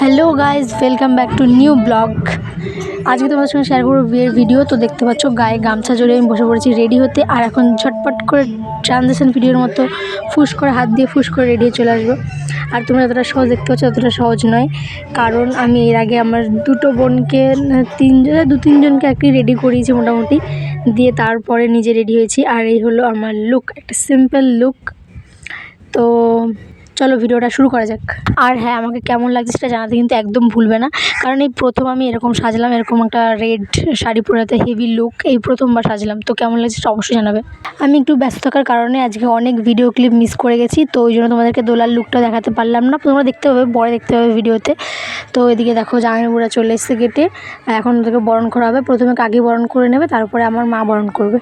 Hello guys, welcome back to new blog. আজকে তোমাদের সঙ্গে শেয়ার করবো বিয়ের ভিডিও। তো দেখতে পাচ্ছ গায়ে গামছা জড়িয়ে আমি বসে পড়েছি রেডি হতে। আর এখন ঝটপট করে ট্রানজিশন ভিডিওর মতো ফুস করে হাত দিয়ে ফুস করে রেডি হয়ে চলে আসবো। আর তোমরা যতটা সহজ দেখতে পাচ্ছ ততটা সহজ নয়, কারণ আমি এর আগে আমার দুটো বোনকে দু তিনজনকে আর কি রেডি করিয়েছি মোটামুটি, দিয়ে তারপরে নিজে রেডি হয়েছি। আর এই হলো আমার লুক, একটা সিম্পল লুক। তো চলো ভিডিওটা শুরু করা যাক। আর হ্যাঁ, আমাকে কেমন লাগছে সেটা জানাতে কিন্তু একদম ভুলবে না, কারণ এই প্রথম আমি এরকম সাজলাম, এরকম একটা রেড শাড়ি পরে হেভি লুক এই প্রথমবার সাজলাম। তো কেমন লাগছে সেটা অবশ্যই জানাবে। আমি একটু ব্যস্ত থাকার কারণে আজকে অনেক ভিডিও ক্লিপ মিস করে গেছি, তো ওই জন্য তোমাদেরকে দোলার লুকটা দেখাতে পারলাম না। তোমরা দেখতে পাবে, পরে দেখতে পাবে ভিডিওতে। তো এদিকে দেখো জামাইবাবুরা চলে এসেছে গেটে, এখন ওদেরকে বরণ করা হবে। প্রথমে কাকি বরণ করে নেবে, তারপরে আমার মা বরণ করবে।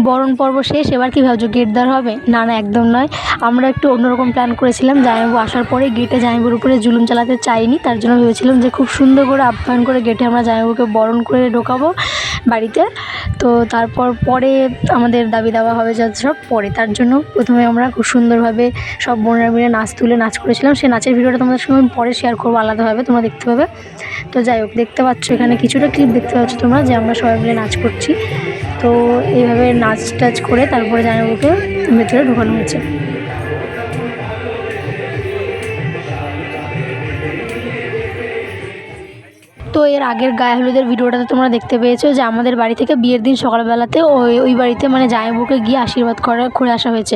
বরণ পর্ব শেষ, এবার কী ভাবছো গেট দেওয়া হবে? না না, একদম নয়। আমরা একটু অন্যরকম প্ল্যান করেছিলাম। জামাইবাবু আসার পরে গেটে জামাইবাবুর উপরে জুলুম চালাতে চাইনি, তার জন্য ভেবেছিলাম যে খুব সুন্দর করে আপ্যায়ন করে গেটে আমরা জামাইবাবুকে বরণ করে ঢোকাবো বাড়িতে। তো তারপর পরে আমাদের দাবি দাওয়া হবে যা সব পরে, তার জন্য প্রথমে আমরা খুব সুন্দরভাবে সব বোনেরা মিলে নাচ করেছিলাম। সেই নাচের ভিডিওটা তোমাদের সঙ্গে আমি পরে শেয়ার করবো আলাদাভাবে, তোমরা দেখতে পাবে। তো যাই হোক, দেখতে পাচ্ছ এখানে কিছুটা ক্লিপ দেখতে পাচ্ছ তোমরা, যে আমরা সবাই মিলে নাচ করছি। তো এইভাবে নাচ টাচ করে তারপরে জামাইবাবুকে ভেতরে ঢোকানো হয়েছে। তো এর আগের গায়ে হলুদের ভিডিওটাতে তোমরা দেখতে পেয়েছো যে আমাদের বাড়ি থেকে বিয়ের দিন সকালবেলাতে ওই বাড়িতে মানে জামাইবাবুকে গিয়ে আশীর্বাদ করে আসা হয়েছে,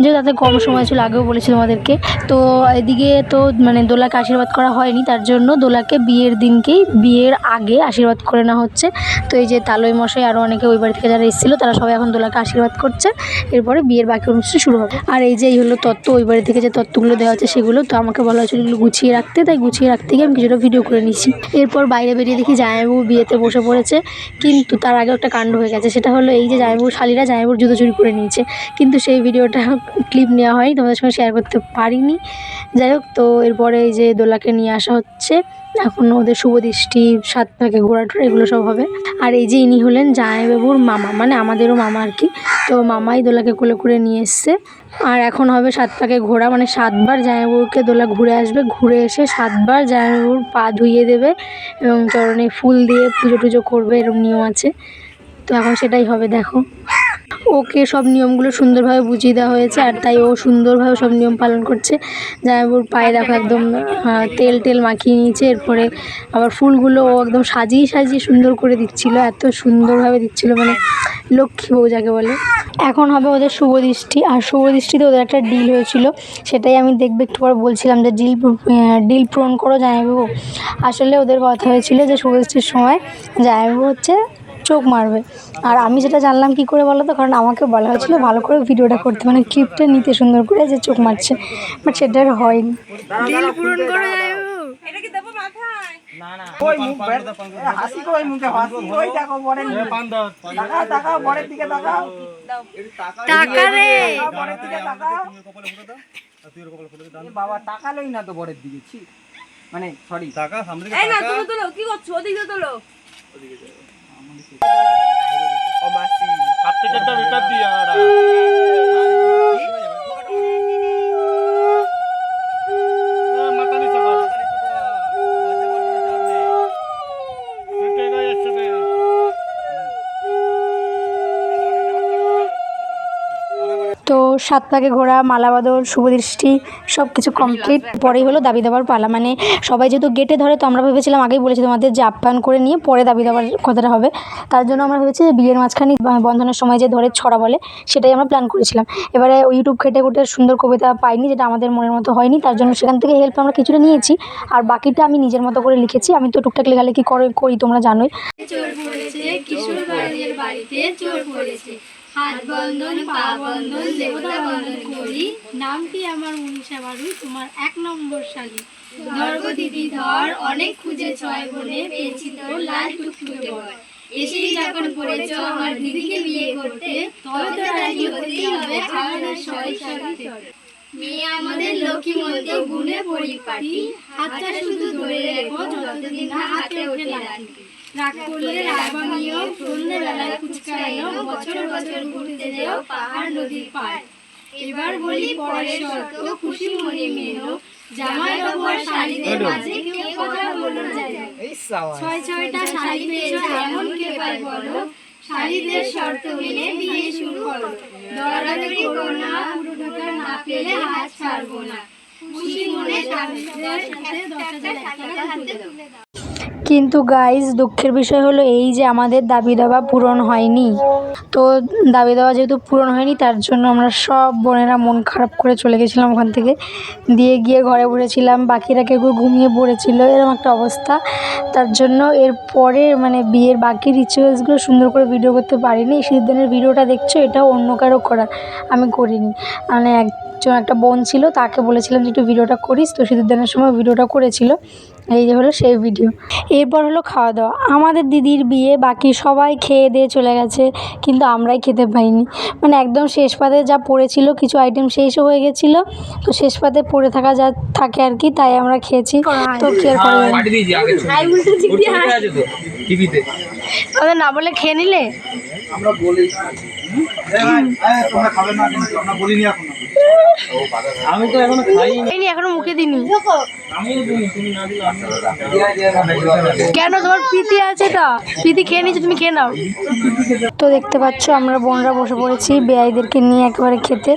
যে তাতে কম সময় ছিল, আগেও বলেছি তোমাদেরকে। তো এদিকে তো মানে দোলাকে আশীর্বাদ করা হয়নি, তার জন্য দোলাকে বিয়ের দিনকেই বিয়ের আগে আশীর্বাদ করে নেওয়া হচ্ছে। তো এই যে তালই মশাই আরও অনেকে ওই বাড়ি থেকে যারা এসেছিলো তারা সবাই এখন দোলাকে আশীর্বাদ করছে। এরপরে বিয়ের বাকি অনুষ্ঠান শুরু হবে। আর এই যে এই হলো তত্ত্ব, ওই বাড়ি থেকে যে তত্ত্বগুলো দেওয়া হচ্ছে সেগুলো, তো আমাকে বলা হয়েছিল এগুলো গুছিয়ে রাখতে, তাই গুছিয়ে রাখতে গিয়ে আমি কিছুটা ভিডিও করে নিচ্ছি। এরপর বাইরে বেরিয়ে দেখি জামাইবাবু বিয়েতে বসে পড়েছে, কিন্তু তার আগে একটা কাণ্ড হয়ে গেছে। সেটা হলো এই যে জামাইবাবুর শালিরা জামাইবাবুর জুতো চুরি করে নিয়েছে, কিন্তু সেই ভিডিওটা ক্লিপ নেওয়া হয়নি, তোমাদের সঙ্গে শেয়ার করতে পারিনি। যাই হোক, তো এরপরে এই যে দোলাকে নিয়ে আসা হচ্ছে, এখন ওদের শুভ দৃষ্টি, 7 পাকে ঘোরাটোরা এগুলো সব হবে। আর এই যে ইনি হলেন জামাইবাবুর মামা, মানে আমাদেরও মামা আর কি। তো মামাই দোলাকে কোলে করে নিয়ে এসছে। আর এখন হবে 7 পাকে ঘোরা, মানে 7বার জামাইবাবুকে দোলা ঘুরে আসবে, ঘুরে এসে 7বার জামাইবাবুর পা ধুইয়ে দেবে এবং চরণে ফুল দিয়ে পুজো টুজো করবে, এরকম নিয়ম আছে। তো এখন সেটাই হবে। দেখো, ওকে সব নিয়মগুলো সুন্দরভাবে বুঝিয়ে দেওয়া হয়েছে, আর তাই ও সুন্দরভাবে সব নিয়ম পালন করছে। জামাইবাবুর পায়ে দেখো একদম তেল মাখিয়ে নিয়েছে, এরপরে আবার ফুলগুলো ও একদম সাজিয়ে সুন্দর করে দিচ্ছিলো, এত সুন্দরভাবে দিচ্ছিলো, মানে লক্ষ্মী বউ যাকে বলে। এখন হবে ওদের শুভ দৃষ্টি, আর শুভ দৃষ্টিতে ওদের একটা ডিল হয়েছিল, সেটাই আমি দেখবে একটু পরে বলছিলাম যে ডিল পূরণ করো জামাইবাবু। আসলে ওদের কথা হয়েছিল যে শুভ দৃষ্টির সময় জামাইবাবু হচ্ছে চোখ মারবে। আর আমি সেটা জানলাম কি করে বলো তো, কারণ আমাকে বলা হয়েছিল ভালো করে ভিডিওটা করতে, মানে ক্লিপটা নিতে সুন্দর করে যে চোখ মারছে, বাট সেটা আর হয়নি। ডিল পূরণ করো জামাইবাবু। এটা কি দেব মাথায়? না না, ওই মুখ হাসি কই, মুখে হাসি কই, দেখো বরের তাকাও বরের দিকে, তাকাও টাকা রে বরের দিকে, তাকাও কপালে ফুটে দাও, আর তুই কপালে ফুটে দাও। বাবা তাকালোই না তো বরের দিকে, ছি, মানে সরি, টাকা সামনে দিকে, এই না তোলো কি করছো, ওদিকে তোলো, ওদিকে যাও। ও মাসি কাটতে কাটতে ভিতর দিয়া আড়া মাথা নিচে কর, সুটে গয় একসাথে। তো 7 পাকে ঘোরা, মালা বদল, শুভ দৃষ্টি সব কিছু কমপ্লিট। পরেই হলো দাবি দেওয়ার পালা, মানে সবাই যেহেতু গেটে ধরে, তো আমরা ভেবেছিলাম, আগেই বলেছি তোমাদের, যে আপ্যায়ন করে নিয়ে পরে দাবি দেওয়ার কথাটা হবে। তার জন্য আমরা ভেবেছি যে বিয়ের মাঝখানে বন্ধনের সময় যে ধরে ছড়া বলে, সেটাই আমরা প্ল্যান করেছিলাম। এবারে ইউটিউব ঘেটে সুন্দর কবিতা পাইনি, যেটা আমাদের মনের মতো হয়নি, তার জন্য সেখান থেকে হেল্প আমরা কিছুটা নিয়েছি, আর বাকিটা আমি নিজের মতো করে লিখেছি। আমি তো টুকটাক লেখালেখি করি, তোমরা জানোই। চোর পড়েছে কিশোর বাড়িতে, চোর পড়েছে, হাত বন্ধন পা বন্ধন দেবতা বন্ধন করি, নামটি আমার মনীষা বারু, তোমার 1 নম্বর শালী, ধর্গ দিদি ধর, অনেক খুঁজে 6 বনে, পেয়েছি তোর লাল টুকটুকে বর, এসেই যখন পড়েছ আমার দিদিকে বিয়ে করতে, তবে তো রাজি হতেই হবে আমাদের সবাই সাথে। মেয়ে আমাদের লক্ষ্মী মতো গুণে পরিপাটি, হাতটা শুধু ধরে রেখো যতদিন না হাতে ওঠে লাঠি। রাগ করলে রাগ ভাঙিও, সন্ধ্যেবেলায় ফুচকা এলো, বছর বছর ঘুরতে যেও পাহাড় নদীর পাড়। এবার বলি পরের শর্ত, খুশি মনে মেনো, জামাই বাবুর শাড়িদের মাঝে কেউ কথা বলো যায় না। ছয় ছয়টা শাড়ি পেয়েছো এমন কে পায় বলো, শাড়িদের শর্ত মেনে বিয়ে শুরু করো। দরাদরি করো না, পুরো টাকা না পেলে হাত ছাড়বো না। খুশি মনে স্বামীদের সাথে 10,000 টাকা হাতে তুলে দাও। কিন্তু গাইজ দুঃখের বিষয় হলো এই যে আমাদের দাবি দাবা পূরণ হয়নি। তো দাবি দাবা যেহেতু পূরণ হয়নি তার জন্য আমরা সব বোনেরা মন খারাপ করে চলে গেছিলাম ওখান থেকে। দিয়ে গিয়ে ঘরে বসেছিলাম, বাকিরা কেউ কেউ ঘুমিয়ে পড়েছিল, এরকম একটা অবস্থা। তার জন্য এরপরে মানে বিয়ের বাকি রিচুয়ালসগুলো সুন্দর করে ভিডিও করতে পারিনি। সিদ্ধানের ভিডিওটা দেখছো, এটাও অন্য কারো করা, আমি করিনি। মানে একটা বোন ছিল, তাকে বলেছিলাম যে একটু ভিডিওটা করিস, তো সিদ্ধানের সময় ভিডিওটা করেছিল। এই যে হলো সেই ভিডিও। এরপর হলো খাওয়া দাওয়া। আমাদের দিদির বিয়ে, বাকি সবাই খেয়ে দিয়ে চলে গেছে, কিন্তু আমরাই খেতে পাইনি। মানে একদম শেষ পাতে যা পড়েছিল, কিছু আইটেম শেষও হয়ে গেছিলো, তো শেষ পাতে পড়ে থাকা যা থাকে আর কি, তাই আমরা খেয়েছি। তো কি আর করা যাবে, তাদের না বলে খেয়ে নিলে আমরা বলি আমি তো এখনো খাইনি, এখনো মুখে দিইনি। কেন, তোমার প্রীতি আছে, তা প্রীতি খেয়ে নিচ্ছে, তুমি খেয়ে নাও। তো দেখতে পাচ্ছ আমরা বোনরা বসে পড়েছি বেয়াইদেরকে নিয়ে একেবারে খেতে।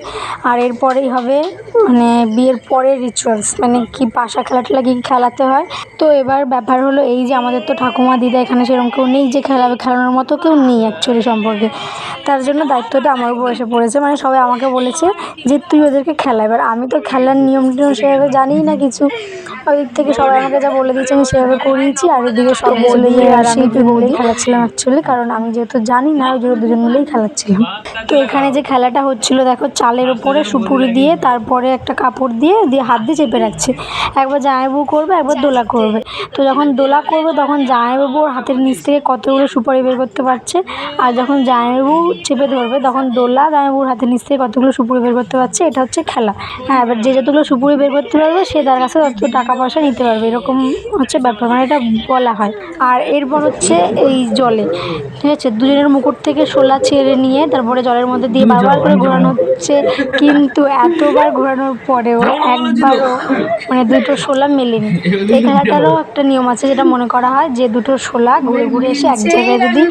আর এরপরেই হবে মানে বিয়ের পরের রিচুয়ালস, মানে কি পাশা খেলা টেলা কি খেলাতে হয়। তো এবার ব্যাপার হলো এই যে আমাদের তো ঠাকুমা দিদা এখানে সেরকম কেউ নেই যে খেলানোর মতো কেউ নেই অ্যাকচুয়ালি সম্পর্কে। তার জন্য দায়িত্বটা আমার উপর এসে পড়েছে। মানে সবাই আমাকে বলেছে যে তুই ওদেরকে খেলা। এবার আমি তো খেলার নিয়ম টিয়ম সেভাবে জানিই না কিছু, ওই দিক থেকে সবাই আমাকে যা বলে দিয়েছে আমি সেভাবে করিয়েছি। আর ওইদিকে সব বৌদি আর আমি দুজনেই খেলাচ্ছিলাম অ্যাকচুয়ালি, কারণ আমি যেহেতু জানি না ওই জন্য দুজন মিলেই খেলাচ্ছিলাম। তো এখানে যে খেলাটা হচ্ছিলো দেখো, চালের ওপরে সুপুরি দিয়ে তারপরে একটা কাপড় দিয়ে হাত দিয়ে চেপে রাখছে। একবার জামাইবাবু করবে, একবার দোলা করবে। তো যখন দোলা করবে তখন জামাইবাবু ওর হাতের নিচ থেকে কতগুলো সুপারি বের করতে পারছে, আর যখন জামাইবাবু চেপে ধরবে তখন দোলা জামাইবাবুর হাতের নিচ থেকে কতগুলো সুপুরি বের করতে পারছে। এটা হচ্ছে খেলা। হ্যাঁ, এবার যে যতগুলো সুপুরি বের করতে পারবে সে তার কাছে তত টাকা পয়সা নিতে পারবে, এরকম হচ্ছে ব্যাপার, মানে এটা বলা হয়। আর এরপর হচ্ছে এই জলে, ঠিক আছে, দুজনের মুকুট থেকে শোলা ছেড়ে নিয়ে তারপরে জলের মধ্যে দিয়ে বারবার করে ঘোরানো হচ্ছে। কিন্তু এতবার ঘোরানোর পরেও একবারও মানে দুটো শোলা মেলেনি। এই খেলাটারও একটা নিয়ম আছে, যেটা মনে করা হয় যে দুটো শোলা ঘুরে ঘুরে এসে এক জায়গায় যদি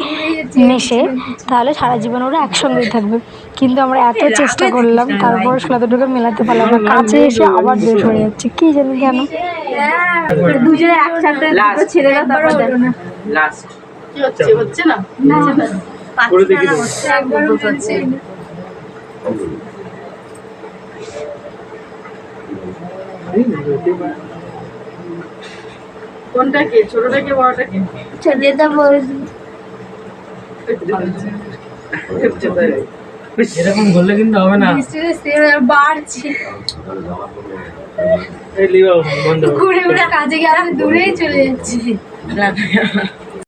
মেশে তাহলে সারা জীবন ওরা একসঙ্গেই থাকবে। কিন্তু আমরা এত চেষ্টা করলাম, তারপর শোলা দুটোকে মেলাতে পারলাম না। কাছে এসে আবার দূরে সরে যাচ্ছে, কি জানি কেন। দুজনে একসাথে ছেড়ে দাও, তারপর লাস্ট হচ্ছে না একবার হচ্ছে। কোনটা কে, ছোটটা কে বড়টা কে? ছোটটা বড়। এরকম করলে কিন্তু হবে না, বাড়ছে ঘুরে ঘুরে কাজে গিয়ে আমি দূরেই চলে যাচ্ছি।